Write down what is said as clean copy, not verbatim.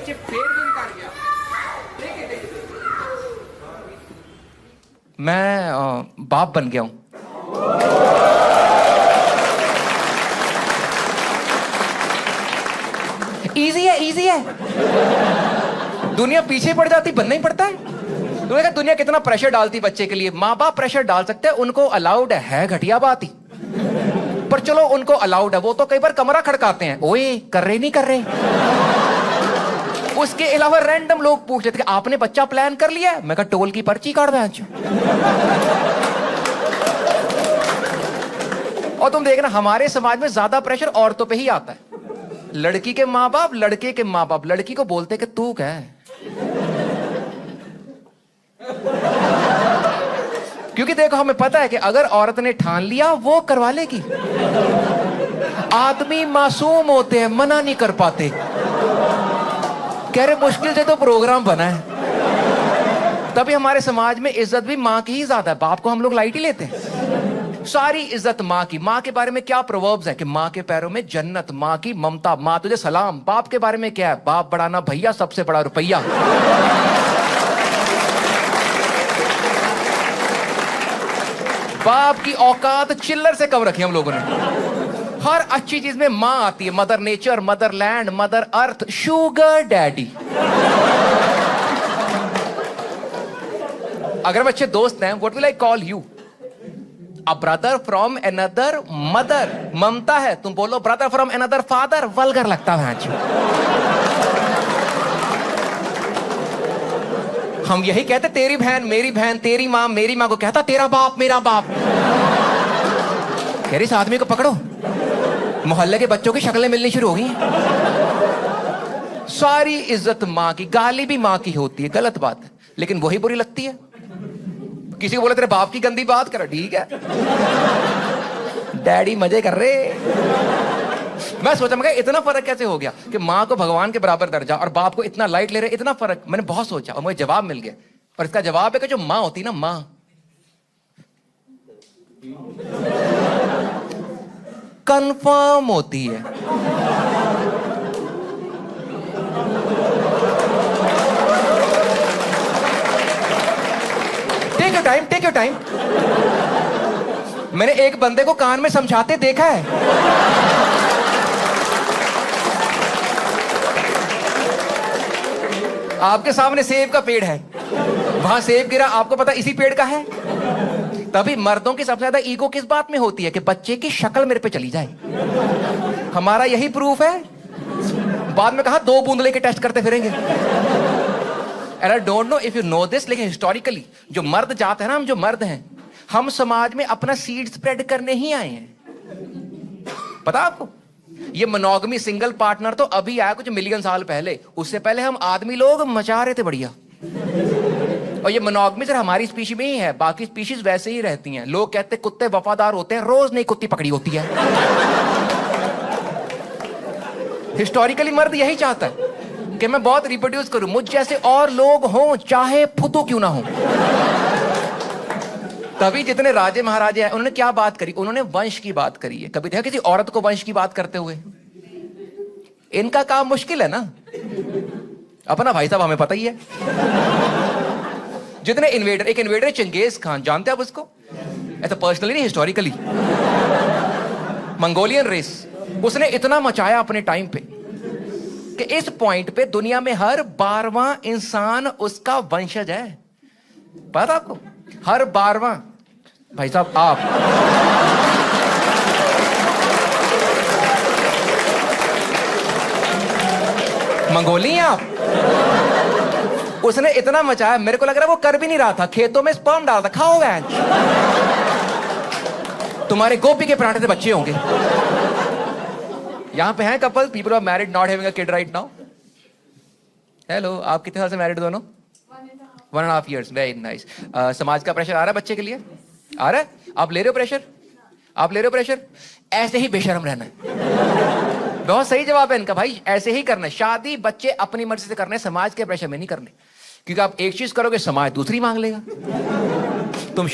बच्चे फेर भी कर गया। मैं बाप बन गया हूं। इजी है, इजी है। दुनिया पीछे पड़ जाती, बनना ही पड़ता है। दुनिया कितना प्रेशर डालती बच्चे के लिए। माँ बाप प्रेशर डाल सकते हैं, उनको अलाउड है, घटिया बात ही, पर चलो उनको अलाउड है। वो तो कई बार कमरा खड़काते हैं, ओए कर रहे नहीं कर रहे। उसके अलावा रैंडम लोग पूछ लेते हैं आपने बच्चा प्लान कर लिया है? मैं कहा टोल की पर्ची काट दो। और तुम देखना हमारे समाज में ज्यादा प्रेशर औरतों पे ही आता है। लड़की के माँ बाप, लड़के के माँ बाप लड़की को बोलते कि तू क्या है, क्योंकि देखो हमें पता है कि अगर औरत ने ठान लिया वो करवा लेगी। आदमी मासूम होते हैं, मना नहीं कर पाते, कह रहे मुश्किल से तो प्रोग्राम बना है। तभी हमारे समाज में इज्जत भी माँ की ही ज्यादा है, बाप को हम लोग लाइट ही लेते हैं। सारी इज्जत माँ की। माँ के बारे में क्या प्रोवर्ब्स है कि माँ के पैरों में जन्नत, माँ की ममता, माँ तुझे सलाम। बाप के बारे में क्या है? बाप बड़ा ना भैया, सबसे बड़ा रुपया। बाप की औकात चिल्लर से कम रखी हम लोगों ने। हर अच्छी चीज में मां आती है, mother nature, mother land, mother earth, sugar daddy. अगर हम अच्छे दोस्त हैं, what will I call you? A brother from another mother. ममता है, तुम बोलो brother from another father, vulgar लगता है। हम यही कहते तेरी बहन मेरी बहन, तेरी माँ मेरी माँ को कहता तेरा बाप मेरा बाप। कह रही इस आदमी को पकड़ो, मोहल्ले के बच्चों की शक्लें मिलनी शुरू हो गई। सारी इज्जत माँ की, गाली भी माँ की होती है, गलत बात है, लेकिन वही बुरी लगती है। किसी को बोले तेरे बाप की गंदी बात करो, ठीक है डैडी मजे कर रहे। मैं सोचा मैं इतना फर्क कैसे हो गया कि माँ को भगवान के बराबर दर्जा और बाप को इतना लाइट ले रहे, इतना फर्क। मैंने बहुत सोचा और मुझे जवाब मिल गया, और इसका जवाब है कि जो माँ होती ना, माँ कंफर्म होती है। Take your time, take your time. मैंने एक बंदे को कान में समझाते देखा है। आपके सामने सेब का पेड़ है, वहां सेब गिरा, आपको पता इसी पेड़ का है। तभी मर्दों की सबसे ज्यादा ईगो किस बात में होती है कि बच्चे की शक्ल मेरे पे चली जाए। हमारा यही प्रूफ है। बाद में कहा 2 बूंद लेके टेस्ट करते फिरेंगे। And I don't know if you know this, लेकिन हिस्टोरिकली जो मर्द जाते हैं ना, हम जो मर्द हैं, हम समाज में अपना सीड स्प्रेड करने ही आए हैं। पता आपको? ये मोनोगमी सिंगल पार्टनर तो अभी आया कुछ मिलियन साल पहले, उससे पहले हम आदमी लोग मचा रहे थे बढ़िया। और ये मोनोगमी सिर्फ हमारी स्पीशीज में ही है, बाकी स्पीशीज वैसे ही रहती हैं। लोग कहते हैं कुत्ते वफादार होते हैं, रोज नई कुत्ती पकड़ी होती है। हिस्टोरिकली मर्द यही चाहता है कि मैं बहुत रिप्रोड्यूस करूं, मुझ जैसे और लोग हों, चाहे फुतू क्यों ना हो। तभी जितने राजे महाराजे हैं उन्होंने क्या बात करी? उन्होंने वंश की बात करी है। कभी देखा किसी औरत को वंश की बात करते हुए? इनका काम मुश्किल है ना। अपना भाई साहब हमें पता ही है। जितने इन्वेडर, एक इन्वेडर चंगेज खान, जानते हैं आप उसको? ऐसा पर्सनली नहीं, हिस्टोरिकली। मंगोलियन रेस, उसने इतना मचाया अपने टाइम पे कि इस पॉइंट पे दुनिया में हर 12वां इंसान उसका वंशज है। पता आपको? हर 12वां। भाई साहब आप मंगोली हैं आप? उसने इतना मचाया, मेरे को लग रहा है वो कर भी नहीं रहा था, खेतों में स्पर्म डालता। खाओगे तुम्हारे गोपी के पराठे से बच्चे होंगे। यहां पे हैं couple, people are married not having a kid right now. Hello, आप कितने साल से मैरिड दोनों? 1.5 years, वेरी नाइस। समाज का प्रेशर आ रहा है बच्चे के लिए? आ रहा है? आप ले रहे हो प्रेशर? आप ले रहे हो प्रेशर? ऐसे ही बेशर्म रहना है। बहुत सही जवाब है इनका भाई, ऐसे ही करना है। शादी बच्चे अपनी मर्जी से करने, समाज के प्रेशर में नहीं करने, क्योंकि आप एक चीज करोगे समाज दूसरी मांग लेगा। तुम